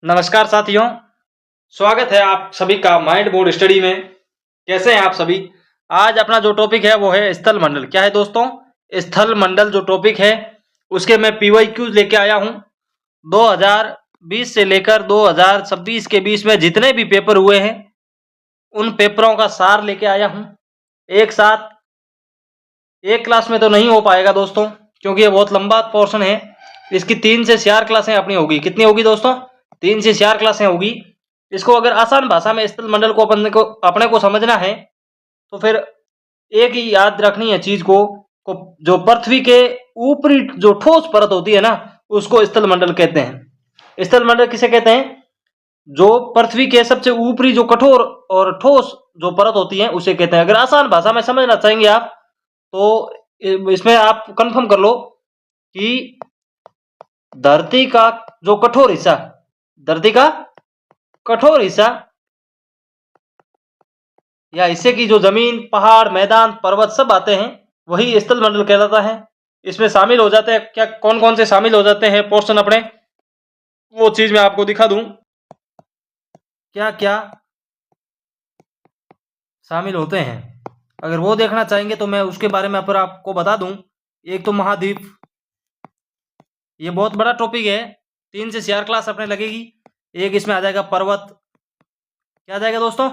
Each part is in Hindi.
नमस्कार साथियों, स्वागत है आप सभी का माइंड बोर्ड स्टडी में। कैसे हैं आप सभी? आज अपना जो टॉपिक है वो है स्थल मंडल। क्या है दोस्तों? स्थल मंडल जो टॉपिक है उसके मैं पीवाईक्यूज लेके आया हूं। 2020 से लेकर 2026 के बीच में जितने भी पेपर हुए हैं उन पेपरों का सार लेके आया हूं। एक साथ एक क्लास में तो नहीं हो पाएगा दोस्तों, क्योंकि ये बहुत लंबा पोर्शन है। इसकी 3 से 4 क्लासें अपनी होगी। कितनी होगी दोस्तों? 3 से 4 क्लासें होगी। इसको अगर आसान भाषा में स्थल मंडल को अपने को समझना है तो फिर एक ही याद रखनी है चीज को जो पृथ्वी के ऊपरी जो ठोस परत होती है ना, उसको स्थल मंडल कहते हैं। स्थल मंडल किसे कहते हैं? जो पृथ्वी के सबसे ऊपरी जो कठोर और ठोस जो परत होती है उसे कहते हैं। अगर आसान भाषा में समझना चाहेंगे आप तो इसमें आप कंफर्म कर लो कि धरती का जो कठोर हिस्सा, धरती का कठोर हिस्सा या हिस्से की जो जमीन, पहाड़, मैदान, पर्वत सब आते हैं, वही स्थल मंडल कहलाता है। इसमें शामिल हो जाते हैं क्या, कौन कौन से शामिल हो जाते हैं पोर्शन अपने, वो चीज मैं आपको दिखा दूं क्या क्या शामिल होते हैं। अगर वो देखना चाहेंगे तो मैं उसके बारे में पर आपको बता दूं। एक तो महाद्वीप, ये बहुत बड़ा टॉपिक है, 3 से 4 क्लास अपने लगेगी। एक इसमें आ जाएगा पर्वत। क्या आ जाएगा दोस्तों?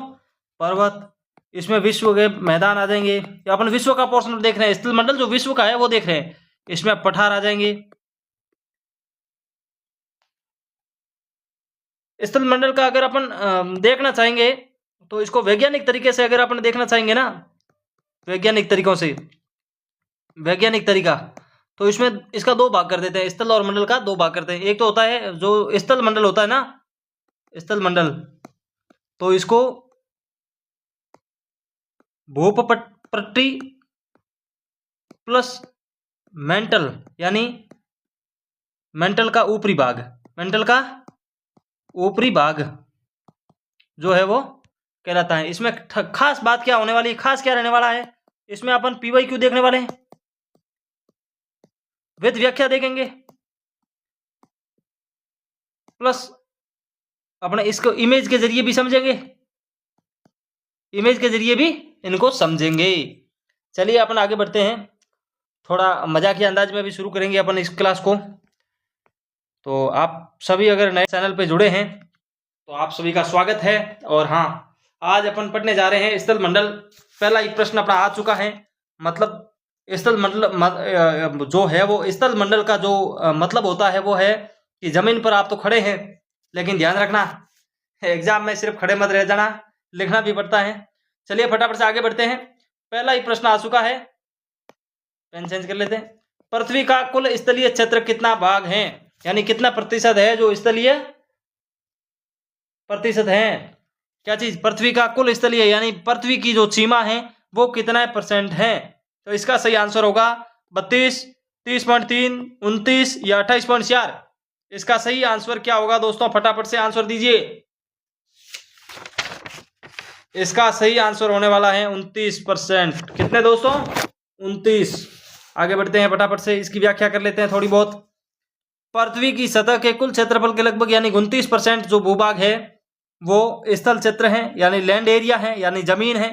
पर्वत। इसमें विश्व के मैदान आ जाएंगे। अपन विश्व का पोर्शन देख रहे हैं, स्थल मंडल जो विश्व का है वो देख रहे हैं। इसमें पठार आ जाएंगे। स्थल मंडल का अगर अपन देखना चाहेंगे तो इसको वैज्ञानिक तरीके से अगर अपन देखना चाहेंगे ना, वैज्ञानिक तरीकों से, वैज्ञानिक तरीका, तो इसमें इसका 2 भाग कर देते हैं। स्थल और मंडल का 2 भाग करते हैं। एक तो होता है जो स्थल मंडल होता है ना, स्थल मंडल, तो इसको भूपट्टी प्लस मेंटल, यानी मेंटल का ऊपरी भाग, मेंटल का ऊपरी भाग जो है वो कहलाता है। इसमें खास बात क्या होने वाली है, खास क्या रहने वाला है, इसमें अपन पीवाईक्यू देखने वाले हैं, विद व्याख्या देखेंगे, प्लस अपने इसको इमेज के जरिए भी समझेंगे, इमेज के जरिए भी इनको समझेंगे। चलिए अपन आगे बढ़ते हैं, थोड़ा मजाकिया अंदाज में भी शुरू करेंगे अपन इस क्लास को। तो आप सभी अगर नए चैनल पे जुड़े हैं तो आप सभी का स्वागत है। और हाँ, आज अपन पढ़ने जा रहे हैं स्थल मंडल। पहला एक प्रश्न अपना आ चुका है, मतलब स्थल मंडल जो है वो स्थल मंडल का जो मतलब होता है वो है कि जमीन पर आप तो खड़े हैं, लेकिन ध्यान रखना एग्जाम में सिर्फ खड़े मत रह जाना, लिखना भी पड़ता है। चलिए फटाफट से आगे बढ़ते हैं। पहला ही प्रश्न आ चुका है, पेन चेंज कर लेते हैं। पृथ्वी का कुल स्थलीय क्षेत्र कितना भाग है, यानी कितना प्रतिशत है जो स्थलीय प्रतिशत है? क्या चीज? पृथ्वी का कुल स्थलीय यानी पृथ्वी की जो सीमा है वो कितना % है? तो इसका सही आंसर होगा 32, 30.3, 29 या 28.4। इसका सही आंसर क्या होगा दोस्तों? फटाफट से आंसर दीजिए। इसका सही आंसर होने वाला है 29%। कितने दोस्तों? 29। आगे बढ़ते हैं फटाफट से, इसकी व्याख्या कर लेते हैं थोड़ी बहुत। पृथ्वी की सतह के कुल क्षेत्रफल के लगभग यानी 29% जो भूभाग है वो स्थल क्षेत्र है, यानी लैंड एरिया है, यानी जमीन है।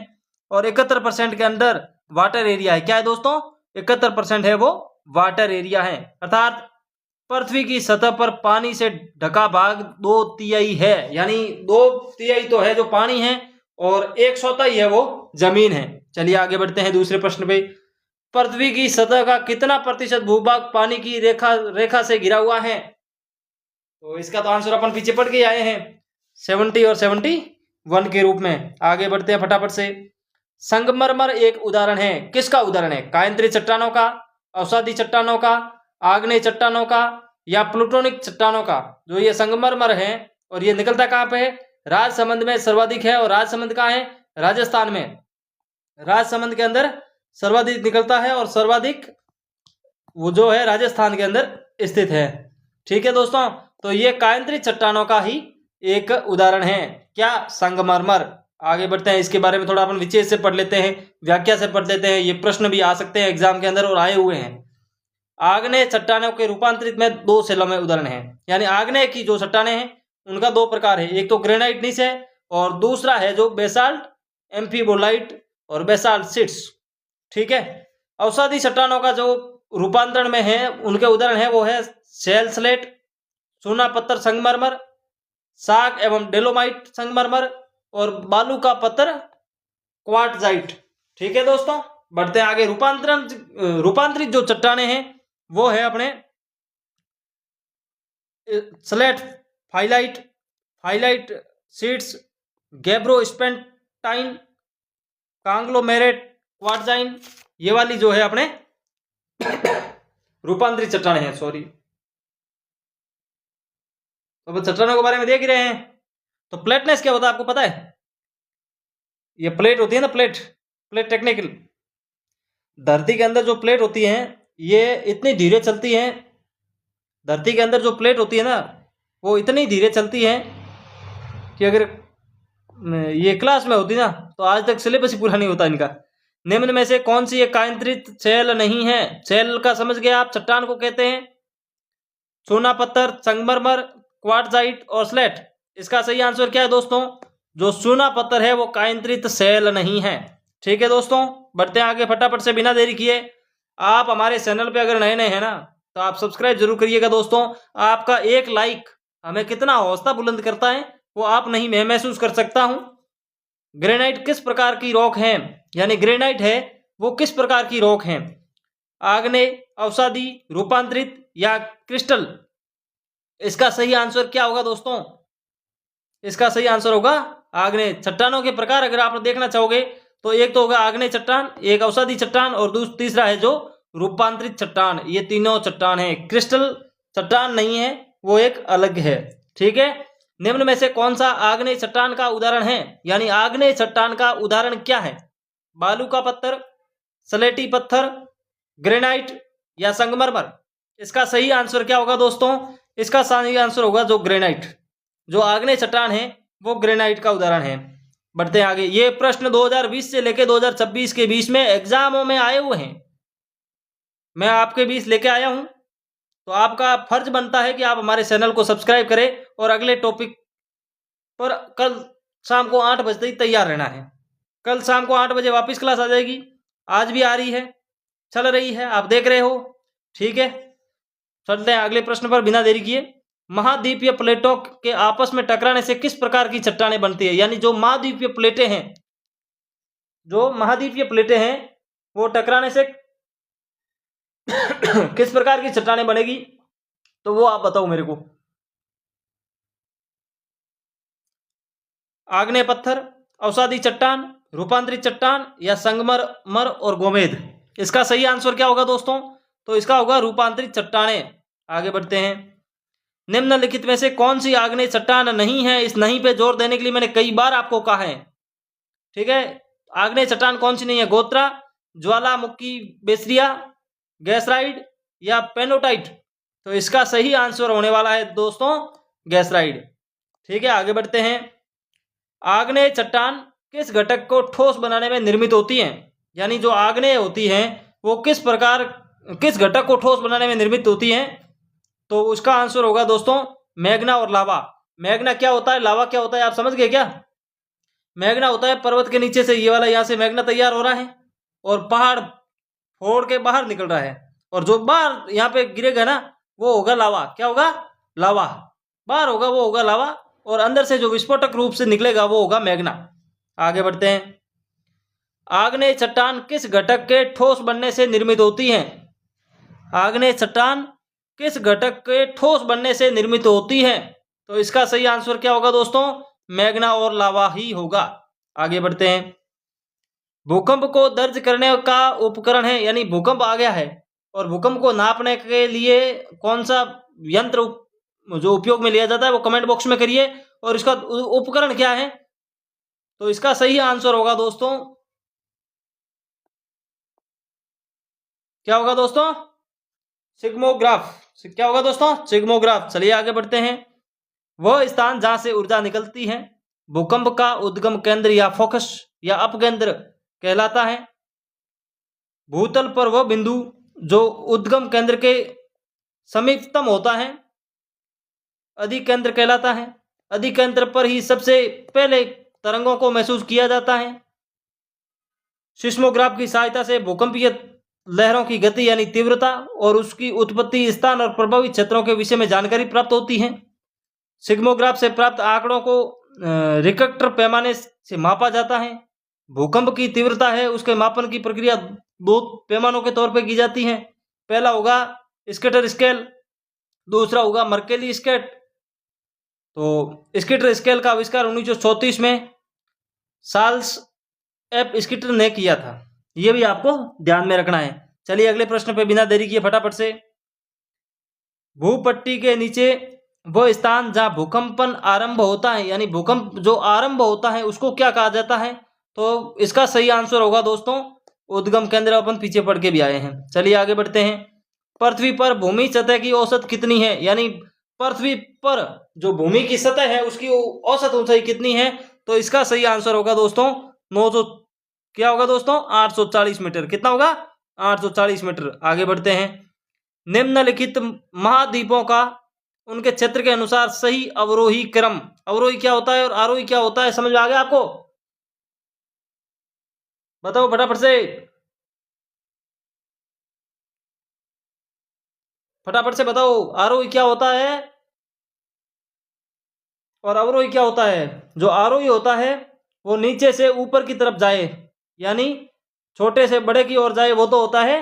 और 71% के अंदर वाटर एरिया है। क्या है दोस्तों? 71% है वो वाटर एरिया है। अर्थात पृथ्वी की सतह पर पानी से ढका भाग 2/3 है, यानी 2/3 तो है जो पानी है और 1/4 है वो जमीन है। चलिए आगे बढ़ते हैं दूसरे प्रश्न पे। पृथ्वी की सतह का कितना प्रतिशत भूभाग पानी की रेखा से घिरा हुआ है? तो इसका तो आंसर अपन पीछे पढ़ के आए हैं, 70 और 71 के रूप में। आगे बढ़ते हैं फटाफट से। संगमरमर एक उदाहरण है, किसका उदाहरण है? कायंत्री चट्टानों का, अवसादी चट्टानों का, आग्नेय चट्टानों का या प्लूटोनिक चट्टानों का? जो ये संगमरमर है और ये निकलता कहाँ पे है? राजसमंद में सर्वाधिक है। और राजसमंद कहाँ है? राजस्थान में। राजसमंद के अंदर सर्वाधिक निकलता है और सर्वाधिक वो जो है राजस्थान के अंदर स्थित है। ठीक है दोस्तों, तो ये कायंत्री चट्टानों का ही एक उदाहरण है। क्या? संगमरमर। आगे बढ़ते हैं, इसके बारे में थोड़ा अपन विशेष से पढ़ लेते हैं, व्याख्या से पढ़ लेते हैं। ये प्रश्न भी आ सकते हैं एग्जाम के अंदर और आए हुए हैं। आग्नेय चट्टानों के रूपांतरित में 2 शैलों में उदाहरण है, यानी आग्नेय की जो चट्टानें हैं उनका दो प्रकार है, एक तो ग्रेनाइट नीस है और दूसरा है जो बेसाल्ट एम्फीबोलाइट और बेसाल्ट शीट्स। ठीक है, अवसादी चट्टानों का जो रूपांतरण में है उनके उदाहरण है वो है शेल स्लेट, चूना पत्थर संगमरमर, साग एवं डेलोमाइट संगमरमर और बालू का पत्थर क्वार्टजाइट। ठीक है दोस्तों, बढ़ते हैं आगे। रूपांतरित जो चट्टाने हैं वो है अपने स्लेट फाइलाइट सीड्स, गैब्रोस्पेंटाइन, कांग्लोमेरेट क्वार्टजाइन, ये वाली जो है अपने रूपांतरित चट्टाने हैं। सॉरी, तो चट्टानों के बारे में देख ही रहे हैं। तो प्लेटनेस क्या होता है आपको पता है? ये प्लेट होती है ना, प्लेट टेक्निकल, धरती के अंदर जो प्लेट होती है ये इतनी धीरे चलती है, धरती के अंदर जो प्लेट होती है ना वो इतनी धीरे चलती है कि अगर ये क्लास में होती ना तो आज तक सिलेबस ही पूरा नहीं होता इनका। निम्न में से कौन सी एक कायंत्रित शैल नहीं है? शैल का समझ गए आप, चट्टान को कहते हैं चूना पत्थर, संगमरमर, क्वार्टजाइट और स्लेट। इसका सही आंसर क्या है दोस्तों? जो चूना पत्थर है वो कायंत्रित शैल नहीं है। ठीक है दोस्तों, बढ़ते हैं आगे फटाफट से बिना देरी किए। आप हमारे चैनल पे अगर नए नए हैं ना तो आप सब्सक्राइब जरूर करिएगा दोस्तों। आपका एक लाइक हमें कितना हौसला बुलंद करता है वो आप नहीं, मैं महसूस कर सकता हूं। ग्रेनाइट किस प्रकार की रॉक है, यानी ग्रेनाइट है वो किस प्रकार की रॉक है? आग्नेय, अवसादी, रूपांतरित या क्रिस्टल? इसका सही आंसर क्या होगा दोस्तों? इसका सही आंसर होगा आग्नेय। चट्टानों के प्रकार अगर आप देखना चाहोगे तो एक तो होगा आग्नेय चट्टान, एक अवसादी चट्टान और तीसरा है जो रूपांतरित चट्टान। ये तीनों चट्टान है, क्रिस्टल चट्टान नहीं है, वो एक अलग है। ठीक है, निम्न में से कौन सा आग्नेय चट्टान का उदाहरण है, यानी आग्नेय चट्टान का उदाहरण क्या है? बालू का पत्थर, स्लेटी पत्थर, ग्रेनाइट या संगमरमर? इसका सही आंसर क्या होगा दोस्तों? इसका सही आंसर होगा जो ग्रेनाइट। जो आग्नेय चट्टान है वो ग्रेनाइट का उदाहरण है। बढ़ते हैं आगे। ये प्रश्न 2020 से लेकर 2026 के बीच में एग्जामों में आए हुए हैं, मैं आपके बीच लेके आया हूं, तो आपका फर्ज बनता है कि आप हमारे चैनल को सब्सक्राइब करें और अगले टॉपिक पर कल शाम को 8 बजे तक तैयार रहना है। कल शाम को 8 बजे वापस क्लास आ जाएगी, आज भी आ रही है, चल रही है, आप देख रहे हो। ठीक है, चलते हैं अगले प्रश्न पर बिना देरी किए। महाद्वीपीय प्लेटों के आपस में टकराने से किस प्रकार की चट्टानें बनती है? यानी जो महाद्वीपीय प्लेटें हैं, जो महाद्वीपीय प्लेटें हैं वो टकराने से किस प्रकार की चट्टानें बनेगी, तो वो आप बताओ मेरे को। आग्नेय पत्थर, अवसादी चट्टान, रूपांतरित चट्टान या संगमरमर और गोमेद? इसका सही आंसर क्या होगा दोस्तों? तो इसका होगा रूपांतरित चट्टानें। आगे बढ़ते हैं। निम्नलिखित में से कौन सी आग्नेय चट्टान नहीं है? इस नहीं पे जोर देने के लिए मैंने कई बार आपको कहा है। ठीक है, आग्नेय चट्टान कौन सी नहीं है? गोत्रा, ज्वालामुखी बेसरिया, गैसराइड या पेनोटाइट? तो इसका सही आंसर होने वाला है दोस्तों गैसराइड। ठीक है, आगे बढ़ते हैं। आग्नेय चट्टान किस घटक को ठोस बनाने में निर्मित होती है? यानी जो आग्नेय होती है वो किस घटक को ठोस बनाने में निर्मित होती है? तो उसका आंसर होगा दोस्तों मैग्ना और लावा। मैग्ना क्या होता है, लावा क्या होता है, आप समझ गए क्या? मैग्ना होता है पर्वत के नीचे से ये वाला, यहाँ से मैग्ना तैयार हो रहा है और पहाड़ फोड़ के बाहर निकल रहा है, और जो बाहर यहाँ पे गिरेगा ना वो होगा लावा। क्या होगा? लावा। बाहर होगा वो होगा लावा, और अंदर से जो विस्फोटक रूप से निकलेगा वो होगा मैग्ना। आगे बढ़ते हैं। आग्नेय चट्टान किस घटक के ठोस बनने से निर्मित होती है? आग्नेय चट्टान किस घटक के ठोस बनने से निर्मित होती है? तो इसका सही आंसर क्या होगा दोस्तों? मैग्ना और लावा ही होगा। आगे बढ़ते हैं। भूकंप को दर्ज करने का उपकरण है, यानी भूकंप आ गया है और भूकंप को नापने के लिए कौन सा यंत्र जो उपयोग में लिया जाता है वो कमेंट बॉक्स में करिए, और इसका उपकरण क्या है? तो इसका सही आंसर होगा दोस्तों, क्या होगा दोस्तों? सिग्मोग्राफ। क्या होगा दोस्तों? सिग्मोग्राफ। चलिए आगे बढ़ते हैं। वह स्थान जहां से ऊर्जा निकलती है भूकंप का उद्गम केंद्र या फोकस या अपकेंद्र कहलाता है। भूतल पर वह बिंदु जो उद्गम केंद्र के समीपतम होता है अधिकेंद्र कहलाता है। अधिक अंतर पर ही सबसे पहले तरंगों को महसूस किया जाता है। सिस्मोग्राफ की सहायता से भूकंपीय लहरों की गति यानी तीव्रता और उसकी उत्पत्ति स्थान और प्रभावित क्षेत्रों के विषय में जानकारी प्राप्त होती है। सिस्मोग्राफ से प्राप्त आंकड़ों को रिक्टर पैमाने से मापा जाता है। भूकंप की तीव्रता है उसके मापन की प्रक्रिया दो पैमानों के तौर पर की जाती है। पहला होगा स्केटर स्केल, दूसरा होगा मर्केली स्केल। तो स्केटर स्केल का आविष्कार 1934 में चार्ल्स एफ स्केटर ने किया था। ये भी आपको ध्यान में रखना है। चलिए अगले प्रश्न पे बिना देरी किए फटाफट से। भूपट्टी के नीचे वो स्थान जहां भूकंपन आरंभ होता है यानी भूकंप जो आरंभ होता है उसको क्या कहा जाता है? तो इसका सही आंसर होगा दोस्तों उद्गम केंद्र। अपन पीछे पढ़ के भी आए हैं। चलिए आगे बढ़ते हैं। पृथ्वी पर भूमि सतह की औसत कितनी है? यानी पृथ्वी पर जो भूमि की सतह है उसकी औसत ऊंचाई कितनी है? तो इसका सही आंसर होगा दोस्तों 900 क्या होगा दोस्तों 840 मीटर। कितना होगा 840 मीटर। आगे बढ़ते हैं। निम्नलिखित महाद्वीपों का उनके क्षेत्र के अनुसार सही अवरोही क्रम, अवरोही क्या होता है और आरोही क्या होता है, समझ में आ गया आपको? बताओ फटाफट से, फटाफट से बताओ आरोही क्या होता है और अवरोही क्या होता है? जो आरोही होता है वो नीचे से ऊपर की तरफ जाए यानी छोटे से बड़े की ओर जाए, वो तो होता है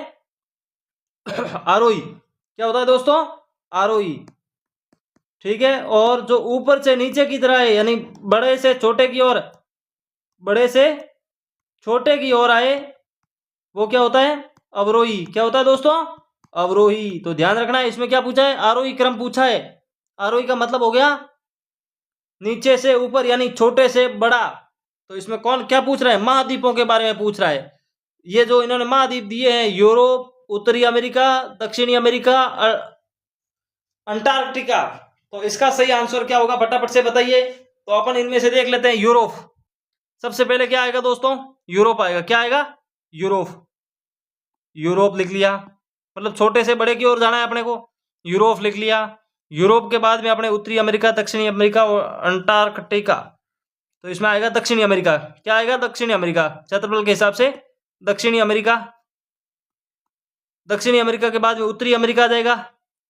आरोही। क्या होता है दोस्तों? आरोही। ठीक है। और जो ऊपर से नीचे की तरह है यानी बड़े से छोटे की ओर, बड़े से छोटे की ओर आए, वो क्या होता है? अवरोही। क्या होता है दोस्तों? अवरोही। तो ध्यान रखना है इसमें क्या पूछा है? आरोही क्रम पूछा है। आरोही का मतलब हो गया नीचे से ऊपर यानी छोटे से बड़ा। तो इसमें कौन क्या पूछ रहा है? महाद्वीपों के बारे में पूछ रहा है। ये जो इन्होंने महाद्वीप दिए हैं यूरोप, उत्तरी अमेरिका, दक्षिणी अमेरिका, अंटार्कटिका, तो इसका सही आंसर क्या होगा फटाफट से बताइए। तो अपन इनमें से देख लेते हैं। यूरोप सबसे पहले क्या आएगा दोस्तों? यूरोप आएगा। क्या आएगा? यूरोप। यूरोप लिख लिया, मतलब छोटे से बड़े की ओर जाना है अपने को। यूरोप लिख लिया। यूरोप के बाद में अपने उत्तरी अमेरिका, दक्षिणी अमेरिका और अंटार्कटिका। तो इसमें आएगा दक्षिणी अमेरिका। क्या आएगा? दक्षिणी अमेरिका। क्षेत्रफल के हिसाब से दक्षिणी अमेरिका। दक्षिणी अमेरिका के बाद में उत्तरी अमेरिका आ जाएगा।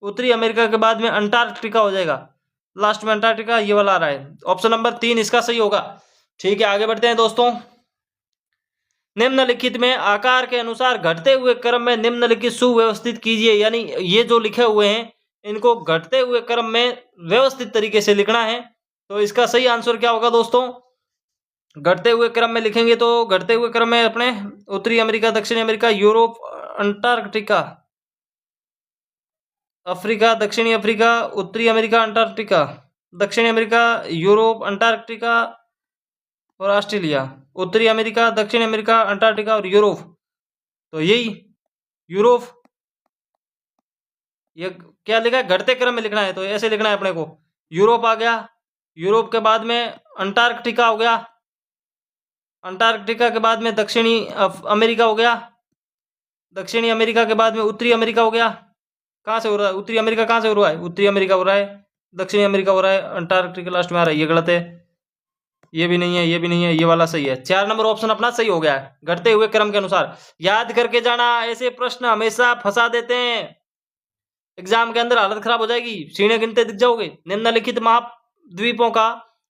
उत्तरी अमेरिका के बाद में अंटार्कटिका हो जाएगा। लास्ट में अंटार्कटिका ये वाला आ रहा है। ऑप्शन नंबर 3 इसका सही होगा। ठीक है आगे बढ़ते हैं दोस्तों। निम्नलिखित में आकार के अनुसार घटते हुए क्रम में निम्नलिखित सुव्यवस्थित कीजिए। यानी ये जो लिखे हुए हैं इनको घटते हुए क्रम में व्यवस्थित तरीके से लिखना है। तो इसका सही आंसर क्या होगा दोस्तों? घटते हुए क्रम में लिखेंगे तो घटते हुए क्रम में अपने उत्तरी अमेरिका, दक्षिणी अमेरिका, यूरोप, अंटार्कटिका, अफ्रीका, दक्षिणी अफ्रीका, उत्तरी अमेरिका, अंटार्कटिका, दक्षिणी अमेरिका, यूरोप, अंटार्कटिका और ऑस्ट्रेलिया, उत्तरी अमेरिका, दक्षिण अमेरिका, अंटार्कटिका और यूरोप। तो यही यूरोप, ये क्या लिखा है? घटते क्रम में लिखना है। तो ऐसे लिखना है अपने को। यूरोप आ गया, यूरोप के बाद में अंटार्कटिका हो गया, अंटार्कटिका के बाद में दक्षिणी अमेरिका हो गया, दक्षिणी अमेरिका के बाद में उत्तरी अमेरिका हो गया। कहाँ से हो रहा है? उत्तरी अमेरिका कहाँ से हो रहा है? उत्तरी अमेरिका हो रहा है, दक्षिणी अमेरिका हो रहा है, अंटार्कटिका लास्ट में आ रहा है। ये गलत है, ये भी नहीं है, ये भी नहीं है, ये वाला सही है। 4 नंबर ऑप्शन अपना सही हो गया है। घटते हुए क्रम के अनुसार याद करके जाना। ऐसे प्रश्न हमेशा फंसा देते हैं, एग्जाम के अंदर हालत खराब हो जाएगी। सीढ़े गिनते दिख जाओगे। निम्नलिखित महाद्वीपों का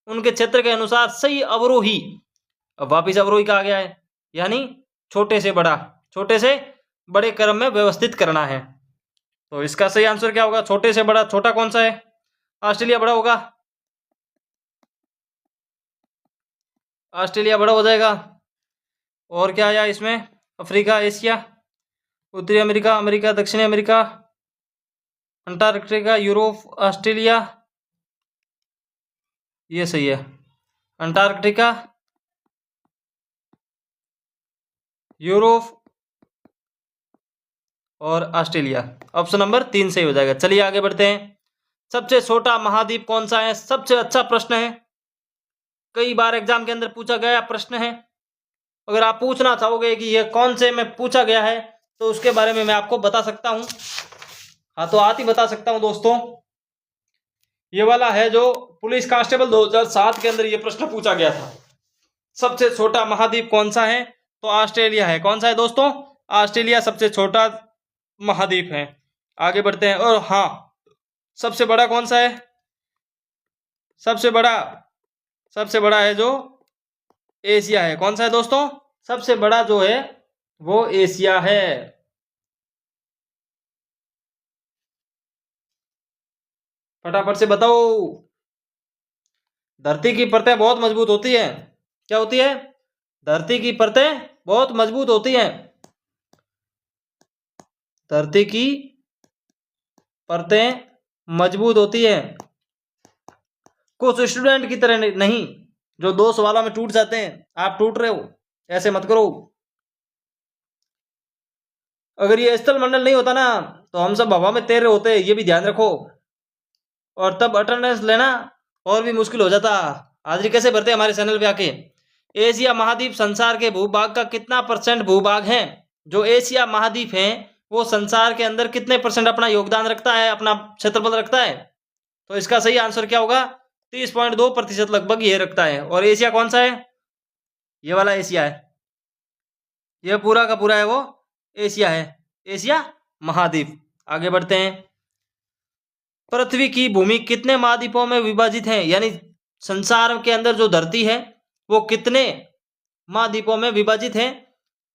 उनके क्षेत्र के अनुसार सही अवरोही, अब वापिस अवरोही का आ गया है यानी छोटे से बड़ा, छोटे से बड़े क्रम में व्यवस्थित करना है। तो इसका सही आंसर क्या होगा? छोटे से बड़ा। छोटा कौन सा है? ऑस्ट्रेलिया बड़ा होगा, ऑस्ट्रेलिया बड़ा हो जाएगा। और क्या आया इसमें? अफ्रीका, एशिया, उत्तरी अमेरिका, अमेरिका, दक्षिणी अमेरिका, अंटार्कटिका, यूरोप, ऑस्ट्रेलिया, ये सही है। अंटार्कटिका, यूरोप और ऑस्ट्रेलिया। ऑप्शन नंबर 3 सही हो जाएगा। चलिए आगे बढ़ते हैं। सबसे छोटा महाद्वीप कौन सा है? सबसे अच्छा प्रश्न है, कई बार एग्जाम के अंदर पूछा गया प्रश्न है। अगर आप पूछना चाहोगे कि यह कौन से में पूछा गया है तो उसके बारे में मैं आपको बता सकता हूं। हाँ तो आज ही बता सकता हूं दोस्तों। ये वाला है जो पुलिस कांस्टेबल 2007 के अंदर ये प्रश्न पूछा गया था। सबसे छोटा महाद्वीप कौन सा है? तो ऑस्ट्रेलिया है। कौन सा है दोस्तों? ऑस्ट्रेलिया सबसे छोटा महाद्वीप है। आगे बढ़ते हैं। और हाँ, सबसे बड़ा कौन सा है? सबसे बड़ा है जो एशिया है। कौन सा है दोस्तों? सबसे बड़ा जो है वो एशिया है। फटाफट से बताओ। धरती की परतें बहुत मजबूत होती है। क्या होती है? धरती की परतें बहुत मजबूत होती हैं। धरती की परतें मजबूत होती हैं। कुछ स्टूडेंट की तरह नहीं जो 2 सवालों में टूट जाते हैं। आप टूट रहे हो, ऐसे मत करो। अगर ये स्थल मंडल नहीं होता ना तो हम सब हवा में तैर रहे होते, ये भी ध्यान रखो। और तब अटेंडेंस लेना और भी मुश्किल हो जाता। हाजिरी कैसे भरते हमारे चैनल पे आके। एशिया महाद्वीप संसार के भूभाग का कितना % भूभाग है? जो एशिया महाद्वीप है वो संसार के अंदर कितने % अपना योगदान रखता है, अपना क्षेत्रफल रखता है? तो इसका सही आंसर क्या होगा? 30.2% लगभग ये रखता है। और एशिया कौन सा है? ये वाला एशिया है। ये पूरा का पूरा है वो एशिया है, एशिया महाद्वीप। आगे बढ़ते हैं। पृथ्वी की भूमि कितने महाद्वीपों में विभाजित है? यानी संसार के अंदर जो धरती है वो कितने महाद्वीपों में विभाजित है?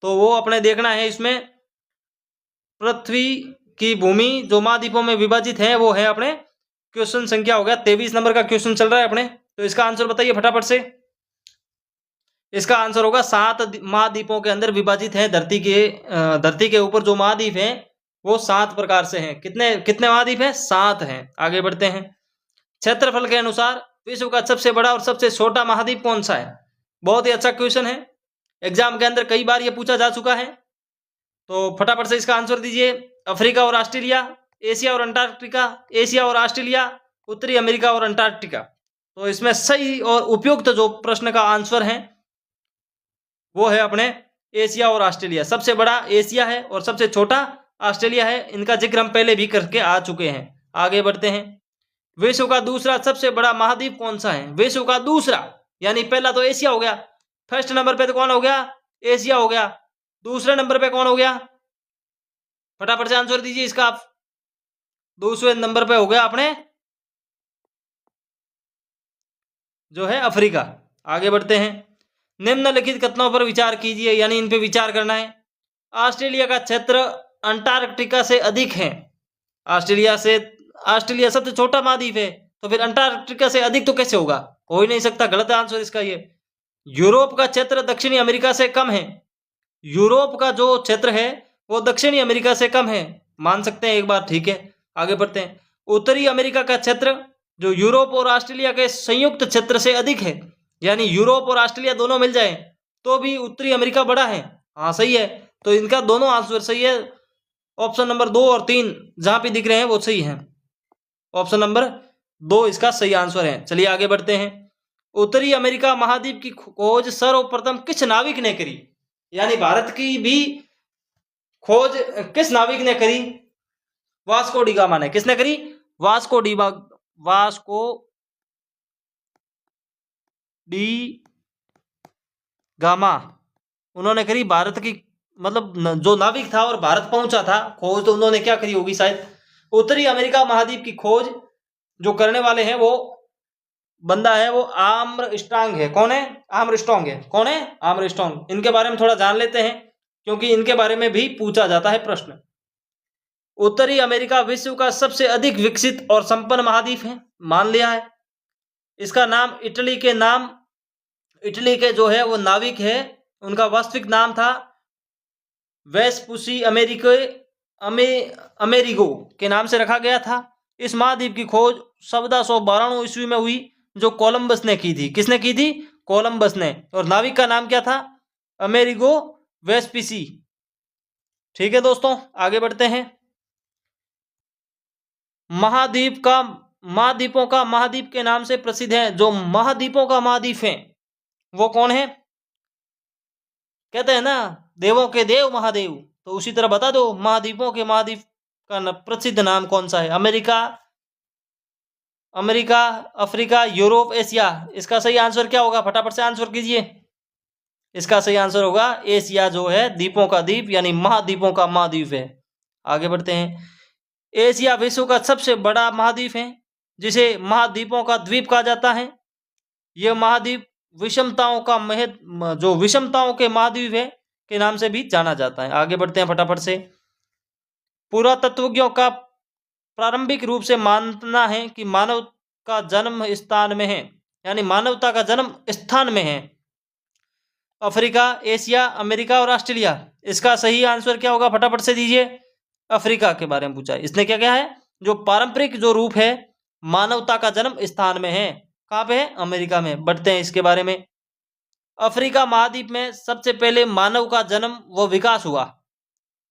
तो वो अपने देखना है इसमें। पृथ्वी की भूमि जो महाद्वीपों में विभाजित है वो है अपने क्वेश्चन संख्या हो गया 23 नंबर का क्वेश्चन चल रहा है अपने। तो इसका आंसर बताइए फटाफट से। इसका आंसर होगा 7 महाद्वीपों के अंदर विभाजित है। धरती के ऊपर जो महाद्वीप है वो 7 प्रकार से हैं। कितने कितने महाद्वीप हैं? 7 हैं। आगे बढ़ते हैं। क्षेत्रफल के अनुसार विश्व का सबसे बड़ा और सबसे छोटा महाद्वीप कौन सा है? बहुत ही अच्छा क्वेश्चन है, एग्जाम के अंदर कई बार ये पूछा जा चुका है। तो फटाफट से इसका आंसर दीजिए। अफ्रीका और ऑस्ट्रेलिया, एशिया और अंटार्कटिका, एशिया और ऑस्ट्रेलिया, उत्तरी अमेरिका और अंटार्कटिका। तो इसमें सही और उपयुक्त जो प्रश्न का आंसर है वो है अपने एशिया और ऑस्ट्रेलिया। सबसे बड़ा एशिया है और सबसे छोटा ऑस्ट्रेलिया है। इनका जिक्र हम पहले भी करके आ चुके हैं। आगे बढ़ते हैं। विश्व का दूसरा सबसे बड़ा महाद्वीप कौन सा है? विश्व का दूसरा, यानी पहला तो एशिया हो गया, फर्स्ट नंबर पे तो कौन हो गया? एशिया हो गया। दूसरे नंबर पे कौन हो गया? फटाफट से आंसर दीजिए इसका आप। दूसरे नंबर पे हो गया अपने जो है अफ्रीका। आगे बढ़ते हैं। निम्नलिखित कथनों पर विचार कीजिए, यानी इन पे विचार करना है। ऑस्ट्रेलिया का क्षेत्र अंटार्कटिका से अधिक है। ऑस्ट्रेलिया सबसे छोटा महाद्वीप है, तो फिर अंटार्कटिका से अधिक तो कैसे होगा? हो ही नहीं सकता, गलत आंसर इसका ये। यूरोप का क्षेत्र दक्षिणी अमेरिका से कम है। यूरोप का जो क्षेत्र है वो दक्षिणी अमेरिका से कम है, मान सकते हैं एक बार, ठीक है। आगे बढ़ते हैं। उत्तरी अमेरिका का क्षेत्र जो यूरोप और ऑस्ट्रेलिया के संयुक्त क्षेत्र से अधिक है, यानी यूरोप और ऑस्ट्रेलिया दोनों मिल जाए तो भी उत्तरी अमेरिका बड़ा है। हाँ सही है। तो इनका दोनों आंसर सही है। ऑप्शन नंबर 2 और 3 जहां पे दिख रहे हैं वो सही है। ऑप्शन नंबर 2 इसका सही आंसर है। चलिए आगे बढ़ते हैं। उत्तरी अमेरिका महाद्वीप की खोज सर्वप्रथम किस नाविक ने करी? यानी भारत की भी खोज किस नाविक ने करी? वास्को डी गामा ने। किसने करी? वास्को डी गामा, उन्होंने करी। भारत की मतलब जो नाविक था और भारत पहुंचा था खोज, तो उन्होंने क्या करी होगी शायद। उत्तरी अमेरिका महाद्वीप की खोज जो करने वाले हैं वो बंदा है वो आर्मस्ट्रांग है। कौन है? आर्मस्ट्रांग है। कौन है? आर्मस्ट्रांग। इनके बारे में थोड़ा जान लेते हैं क्योंकि इनके बारे में भी पूछा जाता है प्रश्न। उत्तरी अमेरिका विश्व का सबसे अधिक विकसित और संपन्न महाद्वीप है, मान लिया है। इसका नाम इटली के जो है वो नाविक है, उनका वास्तविक नाम था वेस्पुसी अमेरिगो के नाम से रखा गया था। इस महाद्वीप की खोज 1492 ईस्वी में हुई, जो कोलंबस ने की थी। किसने की थी? कोलंबस ने। और नाविक का नाम क्या था? Amerigo Vespucci. ठीक है दोस्तों, आगे बढ़ते हैं। महाद्वीपों का महाद्वीप के नाम से प्रसिद्ध है। जो महाद्वीपों का महाद्वीप है वो कौन है? कहते हैं ना देवों के देव महादेव, तो उसी तरह बता दो महाद्वीपों के महाद्वीप का प्रसिद्ध नाम कौन सा है? America, America, Africa, Europe, Asia. इसका सही आंसर क्या होगा? फटाफट से आंसर कीजिए। इसका सही आंसर होगा एशिया, जो है द्वीपों का द्वीप यानी महाद्वीपों का महाद्वीप है। आगे बढ़ते हैं। एशिया विश्व का सबसे बड़ा महाद्वीप है, जिसे महाद्वीपों का द्वीप कहा जाता है। यह महाद्वीप विषमताओं का जो विषमताओं के महाद्वीप है के नाम से भी जाना जाता है। आगे बढ़ते हैं फटाफट से। पुरातत्वज्ञों का प्रारंभिक रूप से मानना है कि मानव का जन्म स्थान में है, यानी मानवता का जन्म स्थान में है। अफ्रीका, एशिया, अमेरिका और ऑस्ट्रेलिया। इसका सही आंसर क्या होगा? फटाफट से दीजिए। अफ्रीका के बारे में पूछा है इसने। क्या है? जो पारंपरिक जो रूप है मानवता का जन्म स्थान में है। कहाँ पे है? अमेरिका में। बढ़ते हैं इसके बारे में। अफ्रीका महाद्वीप में सबसे पहले मानव का जन्म व विकास हुआ।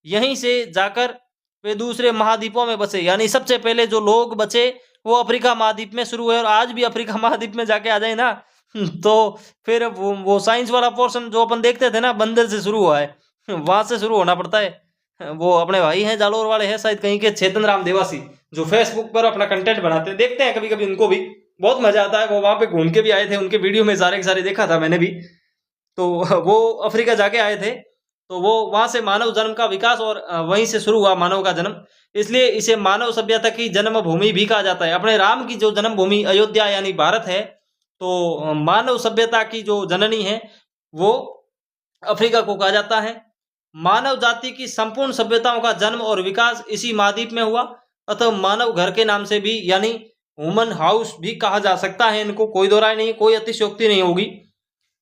यहीं से जाकर वे दूसरे महाद्वीपों में बसे, यानी सबसे पहले जो लोग बचे वो अफ्रीका महाद्वीप में शुरू हुए। और आज भी अफ्रीका महाद्वीप में जाके आ जाए ना तो फिर वो साइंस वाला पोर्शन जो अपन देखते थे ना, बंदर से शुरू हुआ है, वहां से शुरू होना पड़ता है। वो अपने भाई हैं जालोर वाले हैं शायद कहीं के, चेतन राम देवासी, जो फेसबुक पर अपना कंटेंट बनाते हैं, देखते हैं कभी कभी उनको भी, बहुत मजा आता है। वो वहां पे घूम के भी आए थे, उनके वीडियो में सारे के सारे देखा था मैंने भी। तो वो अफ्रीका जाके आए थे, तो वो वहां से मानव जन्म का विकास और वहीं से शुरू हुआ मानव का जन्म, इसलिए इसे मानव सभ्यता की जन्मभूमि भी कहा जाता है। अपने राम की जो जन्मभूमि अयोध्या यानी भारत है, तो मानव सभ्यता की जो जननी है वो अफ्रीका को कहा जाता है। मानव जाति की संपूर्ण सभ्यताओं का जन्म और विकास इसी महाद्वीप में हुआ, अतः मानव घर के नाम से भी यानी ह्यूमन हाउस भी कहा जा सकता है इनको, कोई दो राय नहीं, कोई अतिशयोक्ति नहीं होगी।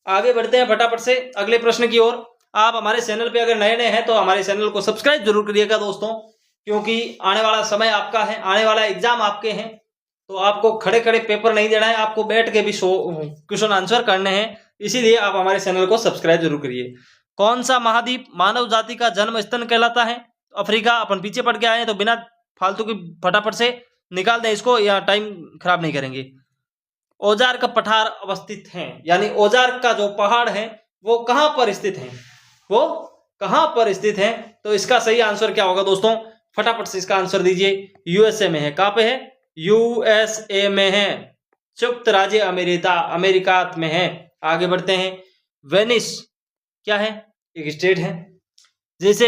आगे बढ़ते हैं फटाफट से अगले प्रश्न की ओर। आप हमारे चैनल पे अगर नए नए हैं तो हमारे चैनल को सब्सक्राइब जरूर करिएगा दोस्तों, क्योंकि आने वाला समय आपका है, आने वाला एग्जाम आपके हैं, तो आपको खड़े खड़े पेपर नहीं देना है, आपको बैठ के भी क्वेश्चन आंसर करने हैं, इसीलिए आप हमारे चैनल को सब्सक्राइब जरूर करिए। कौन सा महाद्वीप मानव जाति का जन्म स्थान कहलाता है? अफ्रीका। अपन पीछे पड़ के आए हैं तो बिना फालतू की फटाफट से निकाल दें इसको, या टाइम खराब नहीं करेंगे। औजार का पठार अवस्थित है, यानी औजार का जो पहाड़ है वो कहां पर स्थित है? वो कहां पर स्थित है? तो इसका सही आंसर क्या होगा दोस्तों? फटाफट से इसका आंसर दीजिए। यूएसए में है। कहां पे है? यूएसए में है, संयुक्त राज्य अमेरिका में है। आगे बढ़ते हैं। वेनिस क्या है? एक स्टेट है, जैसे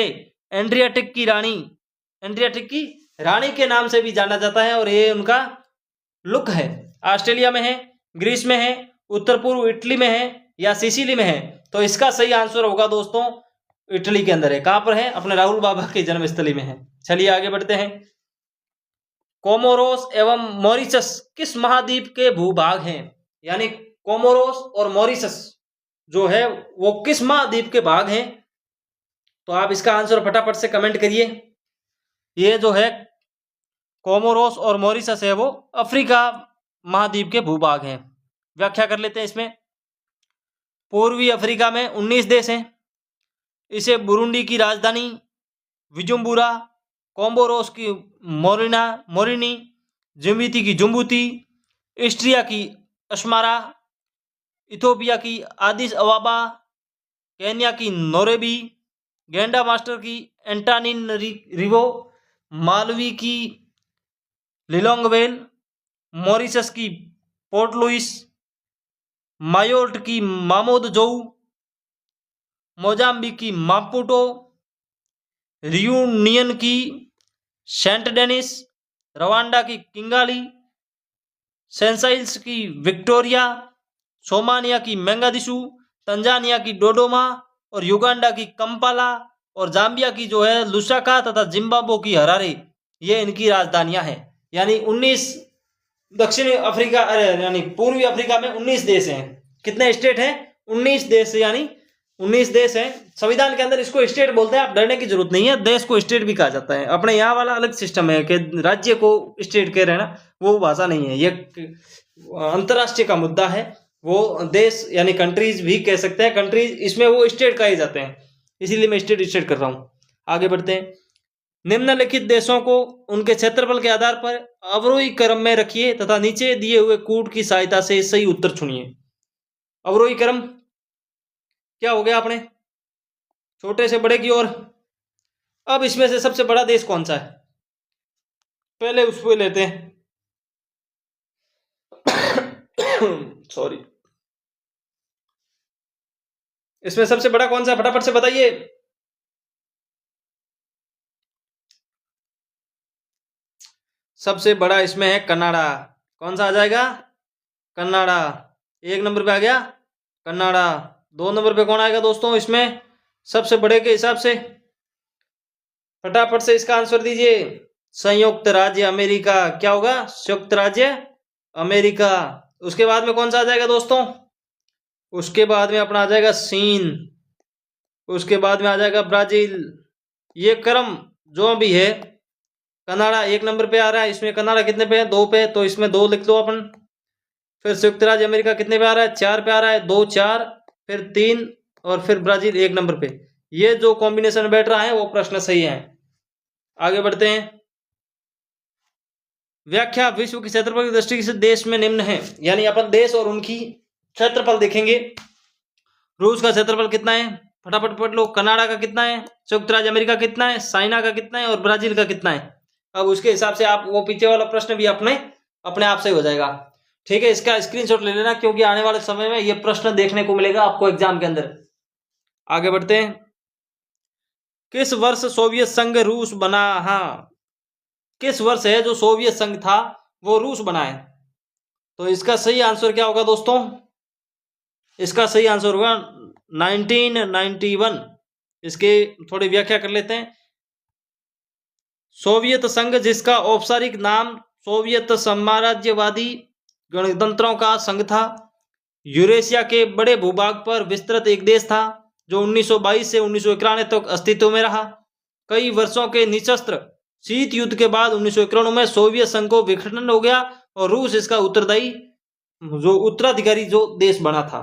एड्रियाटिक की रानी के नाम से भी जाना जाता है, और ये उनका लुक है। ऑस्ट्रेलिया में है, ग्रीस में है, उत्तर पूर्व इटली में है, या सिसिली में है? तो इसका सही आंसर होगा दोस्तों इटली के अंदर है। कहां पर है? अपने राहुल बाबा की जन्मस्थली में है। चलिए आगे बढ़ते हैं। कोमोरोस एवं मॉरिशस किस महाद्वीप के भूभाग हैं? यानी कोमोरोस और मॉरिशस जो है वो किस महाद्वीप के भाग हैं? तो आप इसका आंसर फटाफट से कमेंट करिए। ये जो है कोमोरोस और मॉरिशस है वो अफ्रीका महाद्वीप के भूभाग हैं। व्याख्या कर लेते हैं इसमें। पूर्वी अफ्रीका में 19 देश हैं। इसे बुरुंडी की राजधानी विजुम्बुरा, कोमोरोस की मोरिनी, जिम्बुती की जुम्बुती, ऑस्ट्रिया की अस्मारा, इथियोपिया की आदिस अबाबा, केन्या की नैरोबी, गेंडा मास्टर की एंटानिनरिवो, मालवी की लिलोंगवेल, मॉरिशस की पोर्ट लुइस, मायोर्ट की मामोदजोउ, मोजाम्बिक की मापुटो, रियूनियन की सेंट डेनिस, रवांडा की किंगाली, सेंसाइल्स की विक्टोरिया, सोमानिया की मेंगादिशु, तंजानिया की डोडोमा, और युगांडा की कंपाला, और जाम्बिया की जो है लुसाका, तथा जिम्बाब्वे की हरारे। ये इनकी राजधानियां हैं। यानी 19 दक्षिणी अफ्रीका यानी पूर्वी अफ्रीका में 19 देश हैं। कितने स्टेट हैं? 19 देश, यानी 19 देश हैं। संविधान के अंदर इसको स्टेट बोलते हैं, आप डरने की जरूरत नहीं है। देश को स्टेट भी कहा जाता है। अपने यहाँ वाला अलग सिस्टम है कि राज्य को स्टेट कह रहे हैं ना, वो भाषा नहीं है। ये अंतरराष्ट्रीय का मुद्दा है। वो देश यानी कंट्रीज भी कह सकते हैं, कंट्रीज इसमें वो स्टेट कहे जाते हैं, इसीलिए मैं स्टेट कर रहा हूँ। आगे बढ़ते हैं। निम्नलिखित देशों को उनके क्षेत्रफल के आधार पर अवरोही क्रम में रखिए तथा नीचे दिए हुए कूट की सहायता से सही उत्तर चुनिए। अवरोही क्रम क्या हो गया अपने? छोटे से बड़े की ओर। अब इसमें से सबसे बड़ा देश कौन सा है? पहले उसको लेते हैं। सॉरी। इसमें सबसे बड़ा कौन सा, फटाफट से बताइए। सबसे बड़ा इसमें है कन्नाडा। कौन सा आ जाएगा? कन्नाडा। 1 नंबर पे आ गया कन्नाडा। 2 नंबर पे कौन आएगा दोस्तों इसमें सबसे बड़े के हिसाब से? फटाफट से इसका आंसर दीजिए। संयुक्त राज्य अमेरिका। क्या होगा? संयुक्त राज्य अमेरिका। उसके बाद में कौन सा आ जाएगा दोस्तों? उसके बाद में अपना आ जाएगा चीन। उसके बाद में आ जाएगा ब्राजील। ये क्रम जो भी है, कनाडा 1 नंबर पे आ रहा है। इसमें कनाडा कितने पे है? 2 पे, तो इसमें 2 लिख लो अपन। फिर संयुक्त राज्य अमेरिका कितने पे आ रहा है? 4 पे आ रहा है। 2 4, फिर 3 और फिर ब्राजील 1 नंबर पे। ये जो कॉम्बिनेशन बैठ रहा है वो प्रश्न सही है। आगे बढ़ते हैं। व्याख्या विश्व की क्षेत्रफल की दृष्टि से देश में निम्न है। यानी अपन देश और उनकी क्षेत्रफल देखेंगे। रूस का क्षेत्रफल कितना है? फटाफट पढ़ लो। कनाडा का कितना है? संयुक्त राज्य अमेरिका कितना है? चाइना का कितना है? और ब्राजील का कितना है? अब उसके हिसाब से आप वो पीछे वाला प्रश्न भी अपने आप से हो जाएगा। ठीक है, इसका स्क्रीनशॉट ले लेना, क्योंकि आने वाले समय में ये प्रश्न देखने को मिलेगा आपको एग्जाम के अंदर। आगे बढ़ते हैं। किस वर्ष सोवियत संघ रूस बना? हाँ, किस वर्ष है जो सोवियत संघ था वो रूस बना है? तो इसका सही आंसर क्या होगा दोस्तों? इसका सही आंसर होगा 1991। इसके थोड़ी व्याख्या कर लेते हैं। सोवियत संघ, जिसका औपचारिक नाम सोवियत साम्राज्यवादी गणतंत्रों का संघ था, यूरेशिया के बड़े भूभाग पर विस्तृत एक देश था जो 1922 से 1991 तक अस्तित्व में रहा। कई वर्षों के निशस्त्र शीत युद्ध के बाद 1991 में सोवियत संघ को विघटन हो गया और रूस इसका उत्तराधिकारी जो देश बना था।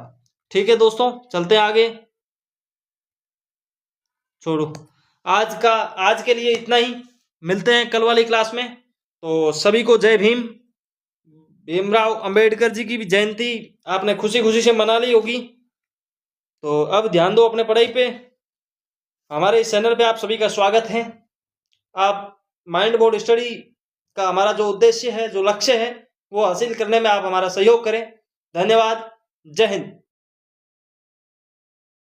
ठीक है दोस्तों, चलते हैं आगे। छोड़ो, आज के लिए इतना ही। मिलते हैं कल वाली क्लास में। तो सभी को जय भीम। भीमराव अंबेडकर जी की भी जयंती आपने खुशी खुशी से मना ली होगी। तो अब ध्यान दो अपने पढ़ाई पे। हमारे इस चैनल पे आप सभी का स्वागत है। आप माइंड बोर्ड स्टडी का हमारा जो उद्देश्य है, जो लक्ष्य है, वो हासिल करने में आप हमारा सहयोग करें। धन्यवाद। जय हिंद।